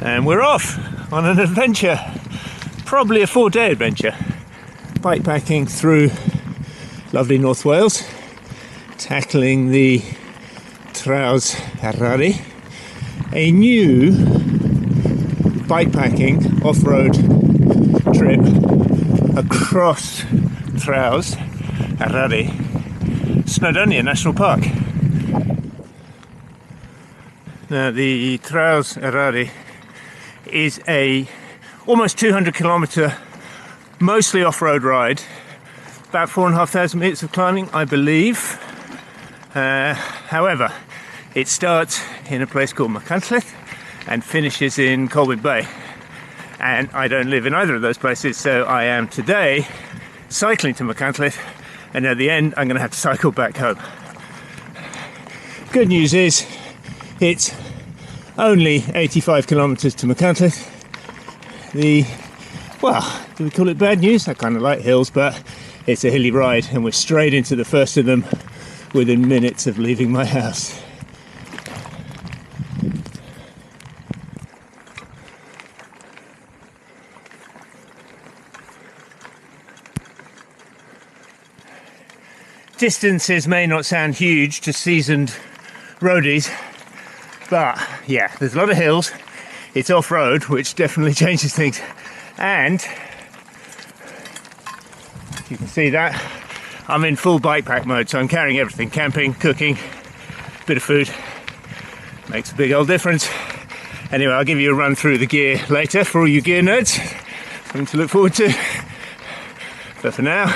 And we're off on an adventure, probably a 4-day adventure, bikepacking through lovely North Wales, tackling the Traws Eryri, a new bikepacking off-road trip across Traws Eryri, Eryri National Park. Now the Traws Eryri is a almost 200 kilometre mostly off-road ride, about 4,500 metres of climbing, I believe. However, it starts in a place called Machynlleth and finishes in Colwyn Bay, and I don't live in either of those places, so I am today cycling to Machynlleth, and at the end I'm going to have to cycle back home. Good news is it's only 85 kilometres to Machynlleth. Well, do we call it bad news? I kind of like hills, but it's a hilly ride, and we're straight into the first of them within minutes of leaving my house. Distances may not sound huge to seasoned roadies, but yeah, there's a lot of hills, it's off-road, which definitely changes things. And you can see that I'm in full bikepack mode, so I'm carrying everything: camping, cooking, bit of food. Makes a big old difference. Anyway, I'll give you a run through the gear later for all you gear nerds. Something to look forward to. But for now,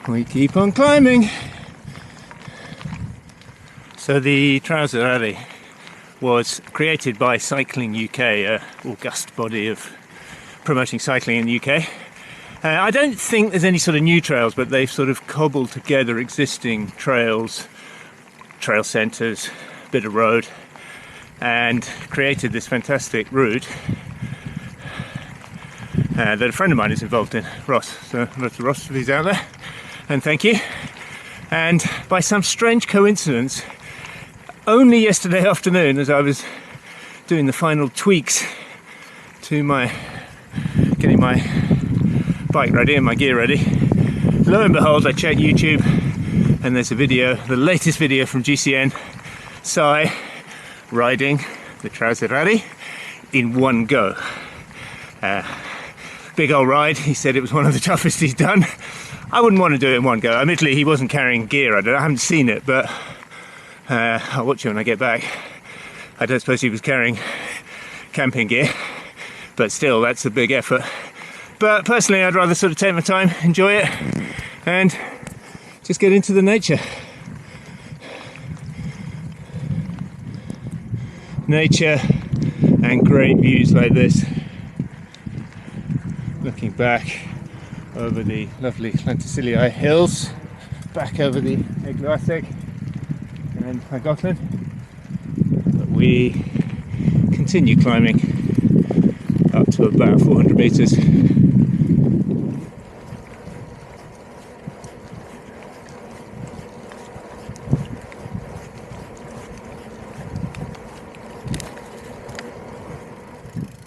we keep on climbing. So the Traws Eryri was created by Cycling UK, an august body of promoting cycling in the UK. I don't think there's any sort of new trails, but they've sort of cobbled together existing trails, trail centres, bit of road, and created this fantastic route that a friend of mine is involved in, Ross. So lots of Ross, if he's out there, and thank you. And by some strange coincidence, only yesterday afternoon, as I was doing the final tweaks to getting my bike ready and my gear ready, lo and behold, I checked YouTube, and there's a video, the latest video from GCN, Sai riding the Traws Eryri in one go. Big old ride. He said it was one of the toughest he's done. I wouldn't want to do it in one go. Admittedly, he wasn't carrying gear. I haven't seen it, but I'll watch it when I get back. I don't suppose he was carrying camping gear, but still, that's a big effort. But personally, I'd rather sort of take my time, enjoy it, and just get into the nature. Nature and great views like this. Looking back over the lovely Llantysilii hills, back over the Eglwysig and Llangollen. But we continue climbing up to about 400 metres.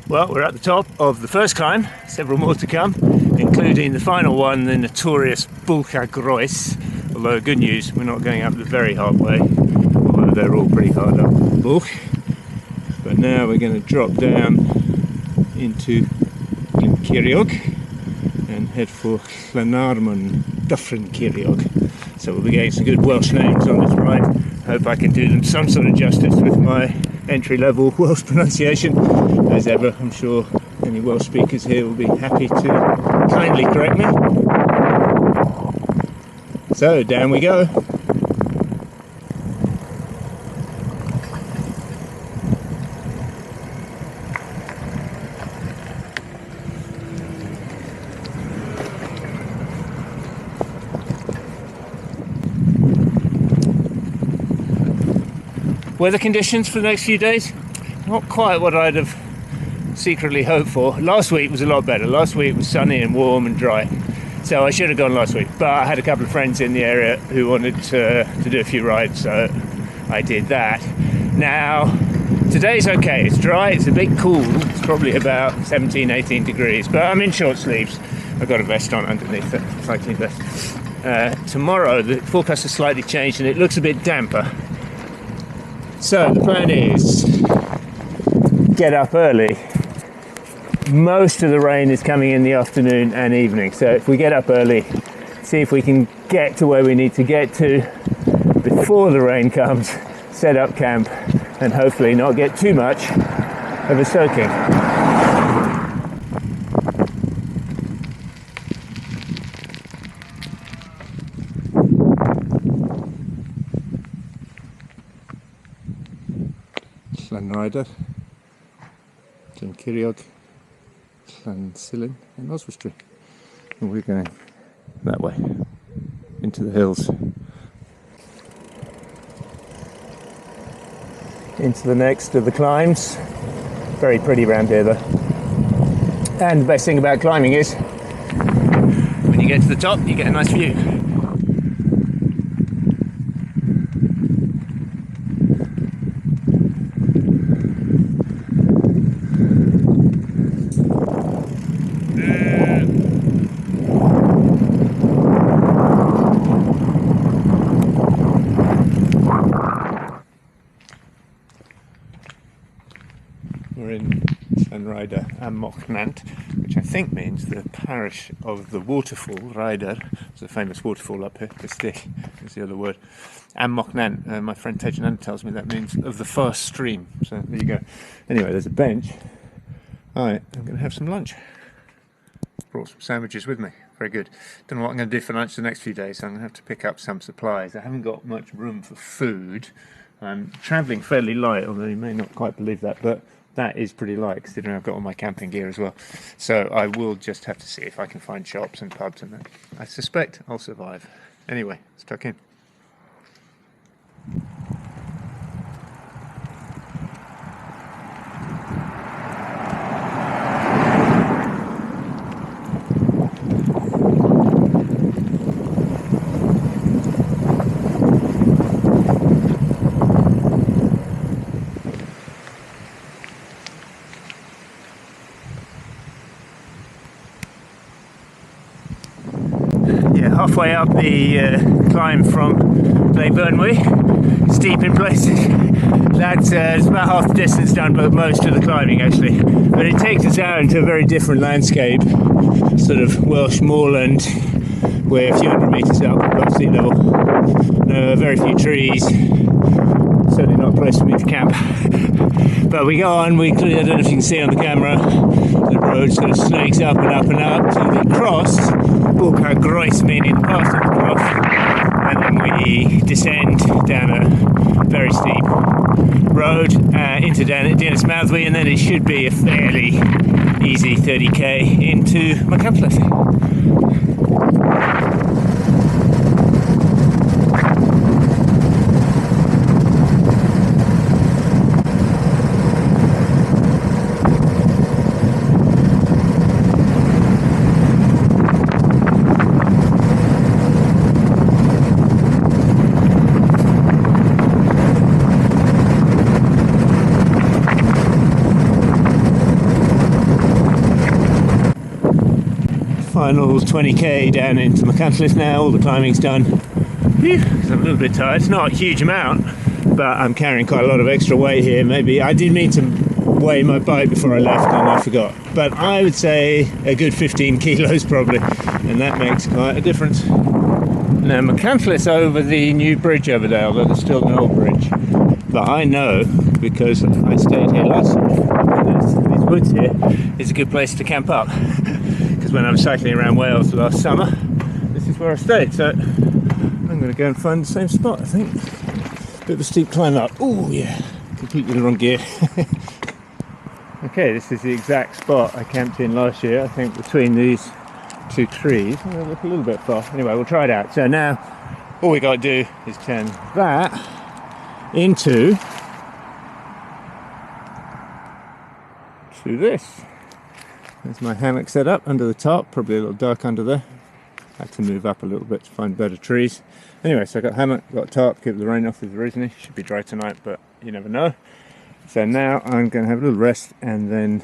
Well, we're at the top of the first climb, several more to come, including the final one, the notorious Bwlch a Groes. Although, good news, we're not going up the very hard way, although they're all pretty hard up Bwlch. But now we're going to drop down into Ceiriog and head for Llanarmon Dyffryn Ceiriog. So we'll be getting some good Welsh names on this ride. Hope I can do them some sort of justice with my entry-level Welsh pronunciation. As ever, I'm sure any Welsh speakers here will be happy to kindly correct me. So, down we go. Weather conditions for the next few days, not quite what I'd have secretly hoped for. Last week was a lot better. Last week was sunny and warm and dry, so I should have gone last week, but I had a couple of friends in the area who wanted to do a few rides, so I did that. Now Today's okay, it's dry, it's a bit cool, it's probably about 17, 18 degrees, but I'm in short sleeves. I've got a vest on underneath it, cycling vest. Tomorrow the forecast has slightly changed and it looks a bit damper. So the plan is get up early. Most of the rain is coming in the afternoon and evening, so if we get up early, see if we can get to where we need to get to before the rain comes, set up camp, and hopefully not get too much of a soaking. Llanrhydr, Llanceiriog, Llansilin and Oswestry. And we're going that way, into the hills. Into the next of the climbs. Very pretty round here though. And the best thing about climbing is when you get to the top you get a nice view. We're in Llanrhydr Ammochnant, which I think means the parish of the waterfall. Rhydr is a famous waterfall up here. Castell is the other word. Ammochnant, my friend Tejan tells me that means of the first stream. So there you go. Anyway, there's a bench. Alright, I'm going to have some lunch. Brought some sandwiches with me. Very good. Don't know what I'm going to do for lunch the next few days, so I'm going to have to pick up some supplies. I haven't got much room for food. I'm travelling fairly light, although you may not quite believe that, but that is pretty light considering I've got all my camping gear as well. So I will just have to see if I can find shops and pubs and that. I suspect I'll survive. Anyway, let's tuck in. Yeah, halfway up the climb from Ble Bernwy, steep in places. That's it's about half the distance done, but most of the climbing actually. But it takes us out into a very different landscape, sort of Welsh moorland. We're a few hundred metres up above sea level. Very few trees. Certainly not a place for me to camp. But we go on, I don't know if you can see on the camera, the road sort of snakes up and up and up to the cross, Bulka meaning past of the cross, and then we descend down a very steep road into Dinas Mawddwy, and then it should be a fairly easy 30k into Machynlleth. Final 20k down into Machynlleth now, all the climbing's done. Phew, I'm a little bit tired, it's not a huge amount, but I'm carrying quite a lot of extra weight here. Maybe I did need to weigh my bike before I left and I forgot, but I would say a good 15 kilos probably, and that makes quite a difference. Now Machynlleth's over the new bridge over there, although there's still an old bridge, but I know because I stayed here last summer, and these woods here is a good place to camp up. When I was cycling around Wales last summer, this is where I stayed, so I'm going to go and find the same spot, I think. Bit of a steep climb up. Oh yeah, completely the wrong gear. Okay, this is the exact spot I camped in last year, I think between these two trees. They look a little bit far. Anyway, we'll try it out. So now, all we got to do is turn that into this. There's my hammock set up under the top, probably a little dark under there. Had to move up a little bit to find better trees. Anyway, so I got hammock, got tarp, keep the rain off with the reasoning. Should be dry tonight, but you never know. So now I'm going to have a little rest and then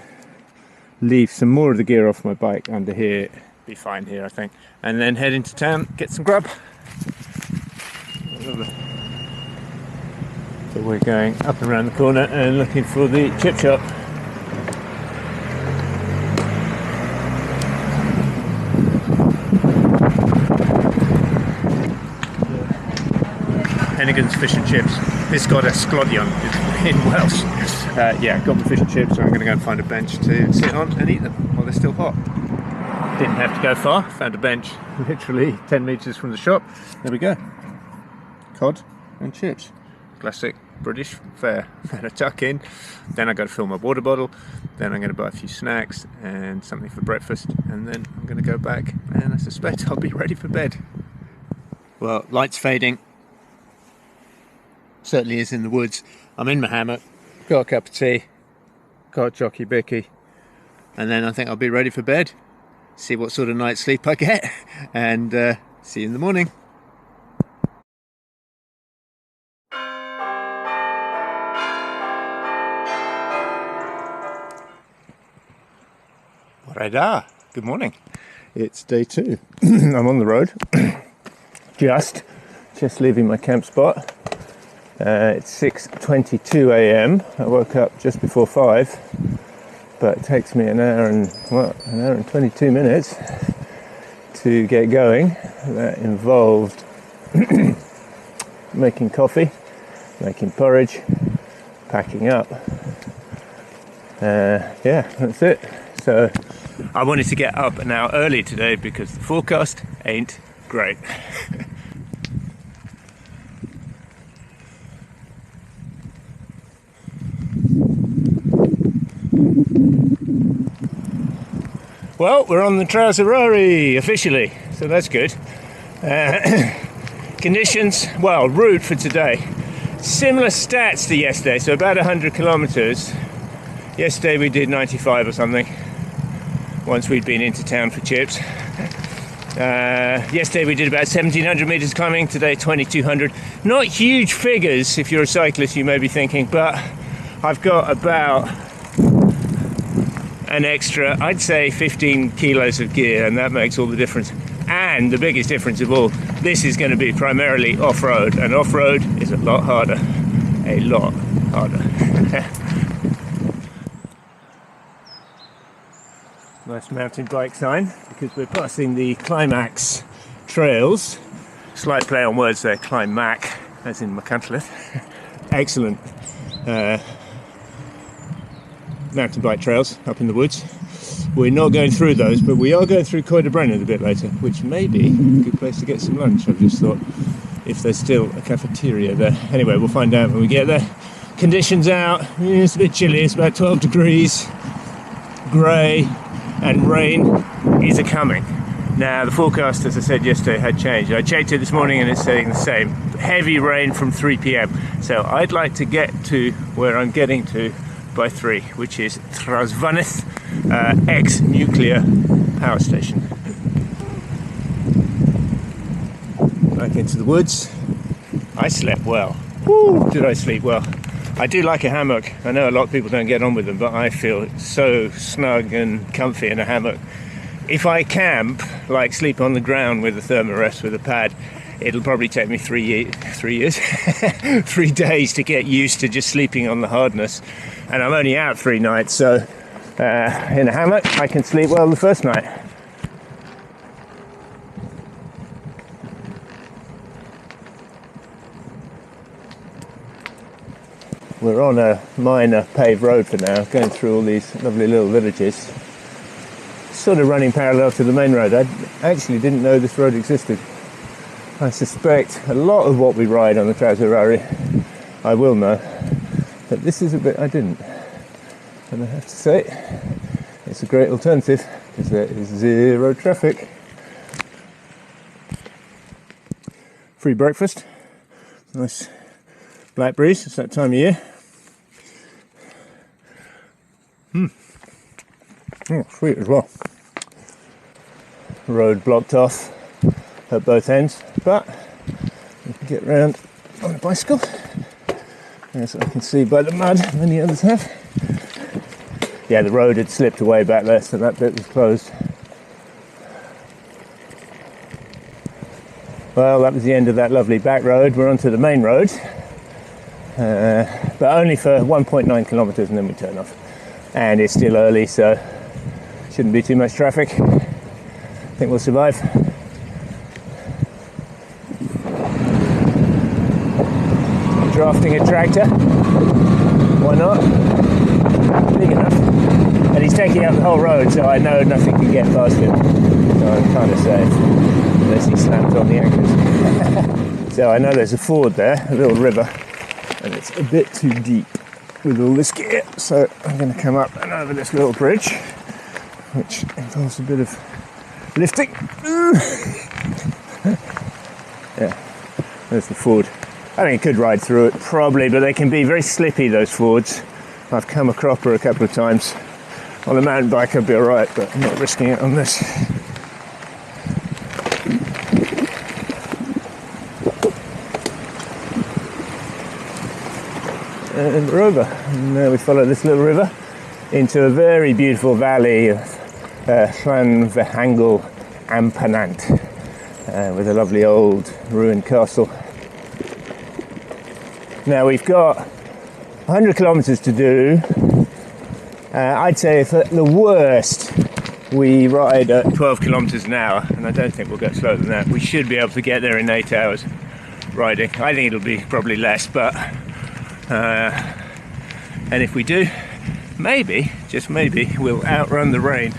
leave some more of the gear off my bike under here. Be fine here, I think. And then head into town, get some grub. So we're going up and around the corner and looking for the chip shop. Hennigan's Fish and Chips. It's got a sglodion in Welsh. Yeah, got the fish and chips, so I'm going to go and find a bench to sit on and eat them while they're still hot. Didn't have to go far, found a bench literally 10 metres from the shop. There we go. Cod and chips. Classic British fare. I'm going to tuck in, then I've got to fill my water bottle, then I'm going to buy a few snacks and something for breakfast, and then I'm going to go back and I suspect I'll be ready for bed. Well, light's fading. Certainly is in the woods. I'm in my hammock, got a cup of tea, got a jockey bicky, and then I think I'll be ready for bed, see what sort of night's sleep I get, and see you in the morning. Right, good morning. It's day 2. I'm on the road, just leaving my camp spot. It's 6:22 a.m. I woke up just before 5, but it takes me an hour and 22 minutes to get going. That involved making coffee, making porridge, packing up. Yeah, that's it. So I wanted to get up an hour early today because the forecast ain't great. Well, we're on the Traws Eryri officially, so that's good. Conditions, well, route for today. Similar stats to yesterday, so about 100 kilometers. Yesterday we did 95 or something, once we'd been into town for chips. Yesterday we did about 1,700 meters climbing, today 2,200. Not huge figures if you're a cyclist, you may be thinking, but I've got about an extra, I'd say 15 kilos of gear, and that makes all the difference. And the biggest difference of all, this is going to be primarily off-road, and off-road is a lot harder. A lot harder. Nice mountain bike sign, because we're passing the Climax trails. Slight play on words there, Climac, as in Machynlleth. Excellent mountain bike trails up in the woods. We're not going through those, but we are going through Coed y Brenin a bit later, which may be a good place to get some lunch. I've just thought, if there's still a cafeteria there. Anyway, we'll find out when we get there. Conditions out, it's a bit chilly, it's about 12 degrees, grey, and rain is a-coming. Now, the forecast, as I said yesterday, had changed. I checked it this morning and it's saying the same. Heavy rain from 3 p.m. So I'd like to get to where I'm getting to by 3, which is Trasvaneth ex-nuclear power station. Back into the woods. I slept well. Woo, did I sleep well? I do like a hammock. I know a lot of people don't get on with them, but I feel so snug and comfy in a hammock. If I camp, like sleep on the ground with a thermarest with a pad, it'll probably take me 3 years, 3 days to get used to just sleeping on the hardness. And I'm only out 3 nights, so in a hammock I can sleep well the first night. We're on a minor paved road for now, going through all these lovely little villages. Sort of running parallel to the main road. I actually didn't know this road existed. I suspect a lot of what we ride on the Traws Eryri I will know, but this is a bit I didn't. And I have to say, it's a great alternative because there is zero traffic. Free breakfast, nice black breeze, it's that time of year. Oh, sweet as well. Road blocked off at both ends, but you can get round on a bicycle as I can see by the mud many others have. Yeah, the road had slipped away back there, so that bit was closed. Well, that was the end of that lovely back road. We're onto the main road, but only for 1.9 kilometres and then we turn off. And it's still early, so shouldn't be too much traffic. I think we'll survive. Drafting a tractor, why not? Big enough. And he's taking out the whole road, so I know nothing can get past him. So I'm kind of safe, unless he slams on the anchors. So I know there's a ford there, a little river, and it's a bit too deep with all this gear. So I'm going to come up and over this little bridge, which involves a bit of lifting. Yeah, there's the ford. I think I could ride through it, probably, but they can be very slippy, those fords. I've come a cropper a couple of times. On a mountain bike I'd be alright, but I'm not risking it on this. And we're over. And now we follow this little river into a very beautiful valley of Llanfihangel Ampanant, with a lovely old ruined castle. Now we've got 100 kilometres to do. I'd say if at the worst we ride at 12 kilometres an hour, and I don't think we'll go slower than that. We should be able to get there in 8 hours riding. I think it'll be probably less, but and if we do, maybe, just maybe, we'll outrun the rain.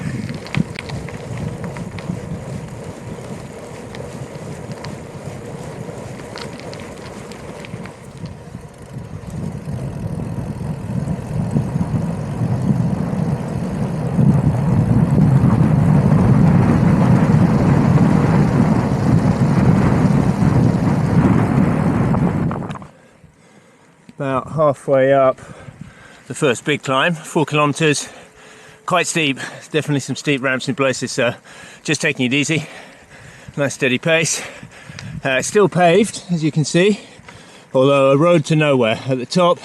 About halfway up the first big climb, 4 kilometres, quite steep, definitely some steep ramps in places, so just taking it easy, nice steady pace. Still paved, as you can see, although a road to nowhere. At the top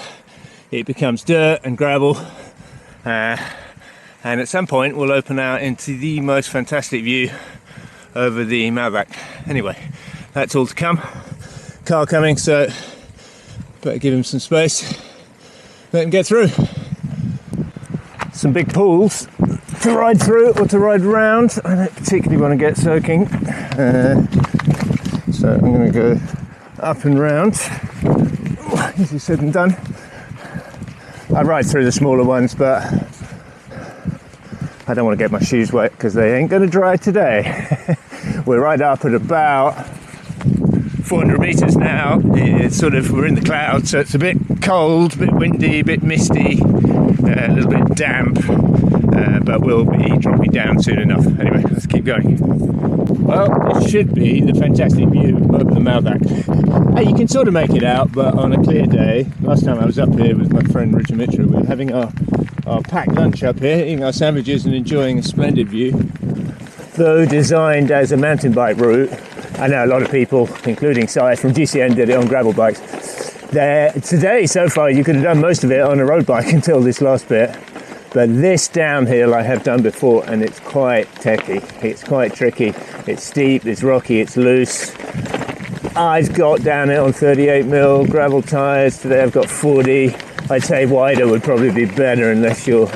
it becomes dirt and gravel, and at some point we'll open out into the most fantastic view over the Malbach. Anyway, that's all to come. Car coming, so better give him some space, let him get through. Some big pools to ride through or to ride around. I don't particularly want to get soaking, so I'm going to go up and round. Easier said than done. I ride through the smaller ones, but I don't want to get my shoes wet because they ain't going to dry today. We're right up at about 400 metres now. It's sort of, we're in the clouds, so it's a bit cold, a bit windy, a bit misty, a little bit damp, but we'll be dropping down soon enough. Anyway, let's keep going. Well, it should be the fantastic view over the Malbach. You can sort of make it out, but on a clear day, last time I was up here with my friend Richard Mitra, we were having our packed lunch up here, eating our sandwiches and enjoying a splendid view. Though designed as a mountain bike route, I know a lot of people, including Si from GCN, did it on gravel bikes. Today, so far, you could have done most of it on a road bike until this last bit. But this downhill I have done before, and it's quite techy. It's quite tricky. It's steep, it's rocky, it's loose. I've got down it on 38mm gravel tyres. Today I've got 40. I'd say wider would probably be better unless you're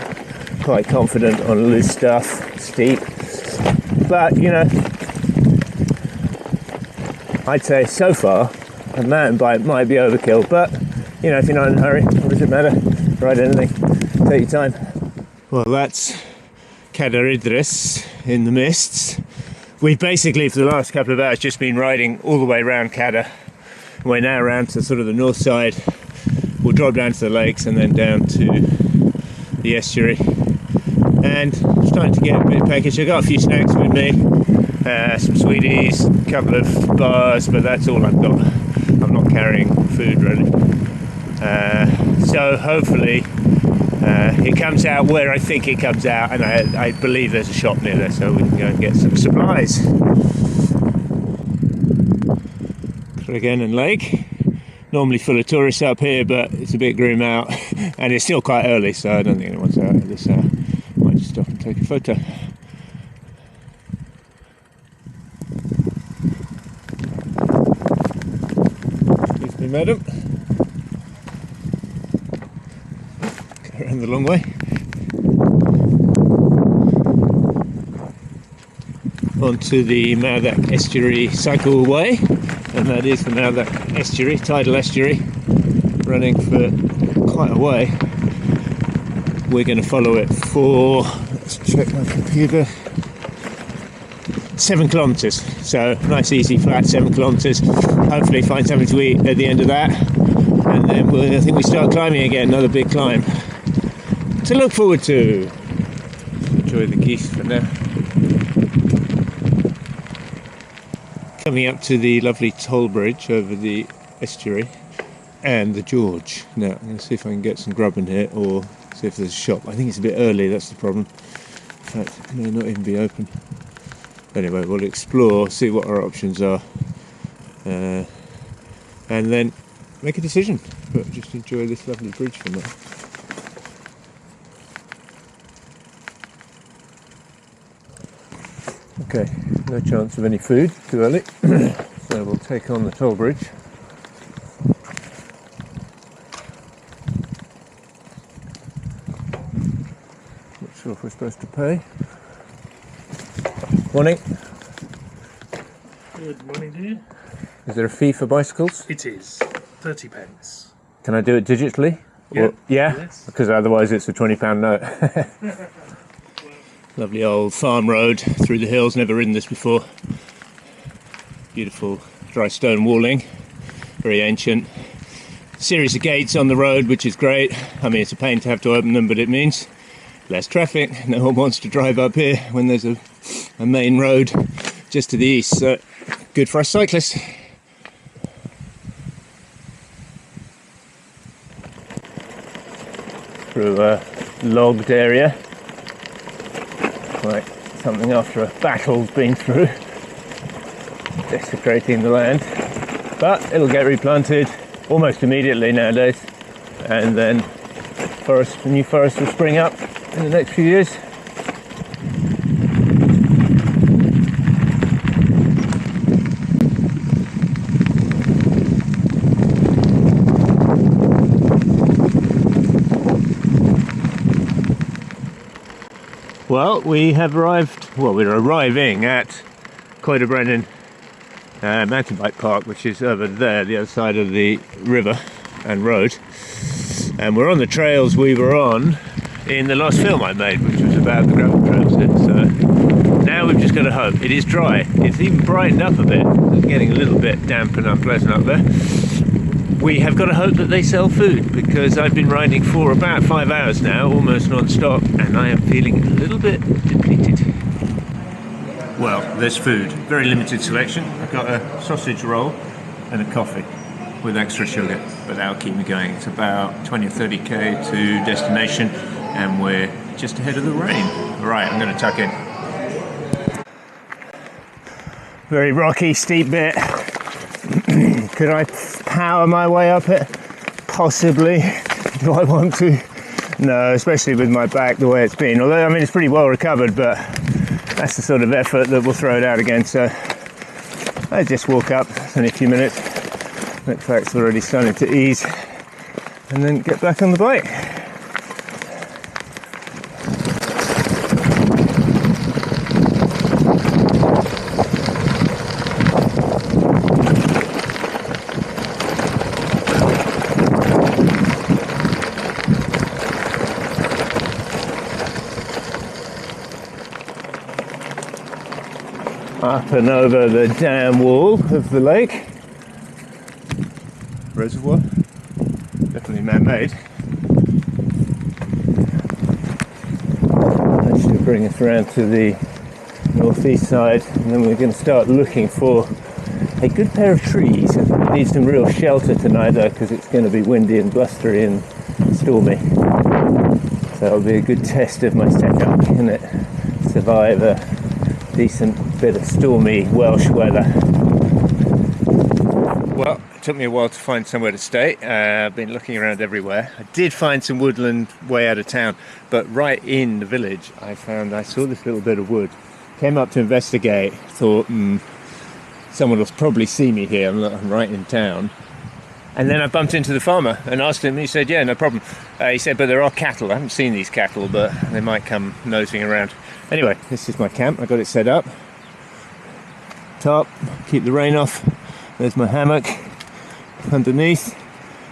quite confident on loose stuff, steep. But, you know, I'd say so far a mountain bike might be overkill, but you know, if you're not in a hurry, what does it matter? Ride anything, take your time. Well, that's Cadair Idris in the mists. We've basically for the last couple of hours just been riding all the way around Cadair. We're now around to sort of the north side. We'll drop down to the lakes and then down to the estuary. And I'm starting to get a bit peckish. I've got a few snacks with me, some sweeties, a couple of bars, but that's all I've got. I'm not carrying food really. So hopefully it comes out where I think it comes out, and I believe there's a shop near there, so we can go and get some supplies. Again and lake, normally full of tourists up here, but it's a bit grim out and it's still quite early, so I don't think anyone's out at this hour. Might just stop and take a photo. Excuse me, madam. Go around the long way. Onto the Mouthac Estuary cycleway, and that is the Mouthac Estuary, tidal estuary, running for quite a way. We're going to follow it for, let's check my computer, 7 kilometres, so nice easy flat 7 kilometres. Hopefully find something to eat at the end of that, and then I think we start climbing again, another big climb to look forward to. Enjoy the geese for now. Coming up to the lovely toll bridge over the estuary and the George. Now I'm going to see if I can get some grub in here or see if there's a shop. I think it's a bit early, that's the problem. In fact, it may not even be open. Anyway, we'll explore, see what our options are, and then make a decision. But just enjoy this lovely bridge for now. Okay, no chance of any food, too early, so we'll take on the toll bridge. Not sure if we're supposed to pay. Morning. Good morning, dear. Is there a fee for bicycles? It is 30 pence. Can I do it digitally? Yeah. Or, yeah? Yes. Because otherwise it's a £20 note. Lovely old farm road through the hills, never ridden this before. Beautiful dry stone walling, very ancient. Series of gates on the road, which is great. I mean, it's a pain to have to open them, but it means less traffic. No one wants to drive up here when there's a main road just to the east, so good for us cyclists. Through a logged area. Like something after a battle's been through, desecrating the land, but it'll get replanted almost immediately nowadays, and then new forest will spring up in the next few years. Well, we have arrived, we're arriving at Coed-y-Brenin mountain bike park, which is over there, the other side of the river and road. And we're on the trails we were on in the last film I made, which was about the gravel trails. So now we've just got to hope. It is dry. It's even brightened up a bit. It's getting a little bit damp and unpleasant up there. We have got to hope that they sell food, because I've been riding for about 5 hours now, almost non-stop, and I am feeling a little bit depleted. Well, there's food. Very limited selection. I've got a sausage roll and a coffee with extra sugar, but that'll keep me going. It's about 20 or 30k to destination, and we're just ahead of the rain. Right, I'm going to tuck in. Very rocky, steep bit. Could I power my way up it? Possibly. Do I want to? No, especially with my back the way it's been. Although, I mean, it's pretty well recovered, but that's the sort of effort that will throw it out again. So I just walk up, it's only a few minutes. In fact, it's already starting to ease, and then get back on the bike. Up and over the dam wall of the lake. Reservoir, definitely man-made. That should bring us around to the northeast side, and then we're going to start looking for a good pair of trees. I think we need some real shelter tonight though, because it's going to be windy and blustery and stormy. So that'll be a good test of my setup. Can it survive a decent bit of stormy Welsh weather? Well, took me a while to find somewhere to stay. I've been looking around everywhere. I did find some woodland way out of town, but right in the village I saw this little bit of wood. Came up to investigate, thought someone will probably see me here, I'm right in town. And then I bumped into the farmer and asked him, and he said, yeah, no problem. He said, but there are cattle. I haven't seen these cattle, but they might come nosing around. Anyway, this is my camp. I got it set up. Top, keep the rain off. There's my hammock underneath.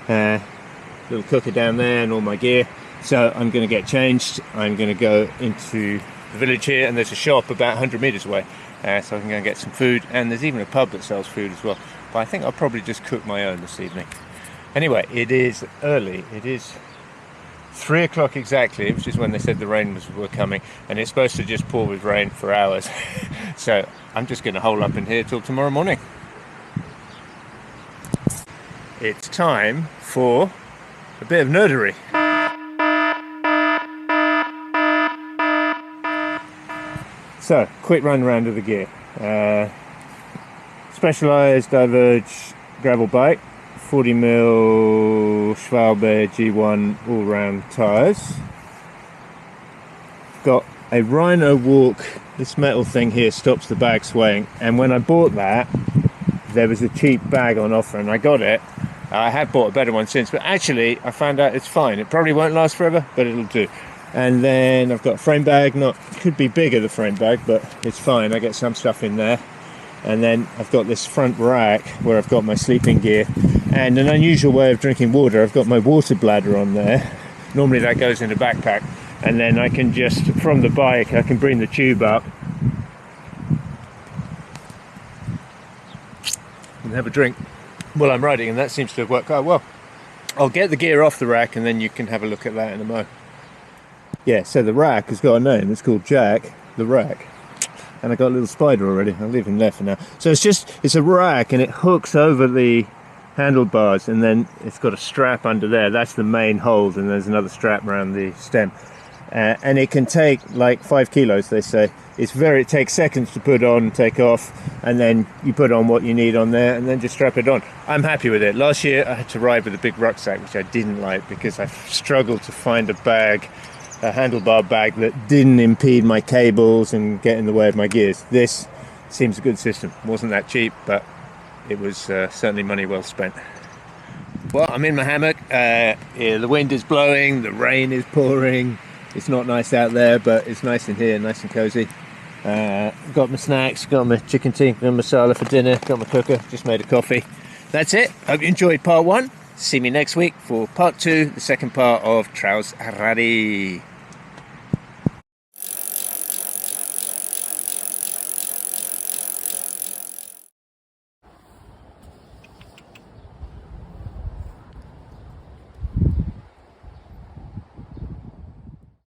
Little cooker down there and all my gear. So I'm going to get changed. I'm going to go into the village here, and there's a shop about 100 meters away. So I can go and get some food. And there's even a pub that sells food as well. But I think I'll probably just cook my own this evening. Anyway, it is early. It is 3 o'clock exactly, which is when they said the rain were coming, and it's supposed to just pour with rain for hours. So I'm just going to hole up in here till tomorrow morning. It's time for a bit of nerdery. So, quick run around of the gear. Specialized Diverge gravel bike, 40mm Schwalbe G1 all-round tyres. Got a Rhino Walk. This metal thing here stops the bag swaying, and when I bought that there was a cheap bag on offer and I got it. I have bought a better one since, but actually I found out it's fine. It probably won't last forever, but it'll do. And then I've got a frame bag, could be bigger, the frame bag, but it's fine. I get some stuff in there. And then I've got this front rack where I've got my sleeping gear, and an unusual way of drinking water. I've got my water bladder on there. Normally that goes in a backpack, and then I can just, from the bike, I can bring the tube up and have a drink while I'm riding, and that seems to have worked quite well. I'll get the gear off the rack and then you can have a look at that in a moment. Yeah, so the rack has got a name. It's called Jack the Rack. And I got a little spider already. I'll leave him there for now. So it's a rack, and it hooks over the handlebars, and then it's got a strap under there. That's the main hold, and there's another strap around the stem. And it can take like 5 kilos, they say. It takes seconds to put on and take off, and then you put on what you need on there and then just strap it on. I'm happy with it. Last year I had to ride with a big rucksack, which I didn't like because I struggled to find a handlebar bag that didn't impede my cables and get in the way of my gears. This seems a good system. It wasn't that cheap, but it was certainly money well spent. Well, I'm in my hammock. The wind is blowing, the rain is pouring. It's not nice out there, but it's nice in here, nice and cozy. Got my snacks, got my chicken tikka masala for dinner, got my cooker, just made a coffee. That's it. Hope you enjoyed part 1. See me next week for part 2, the second part of Traws Eryri.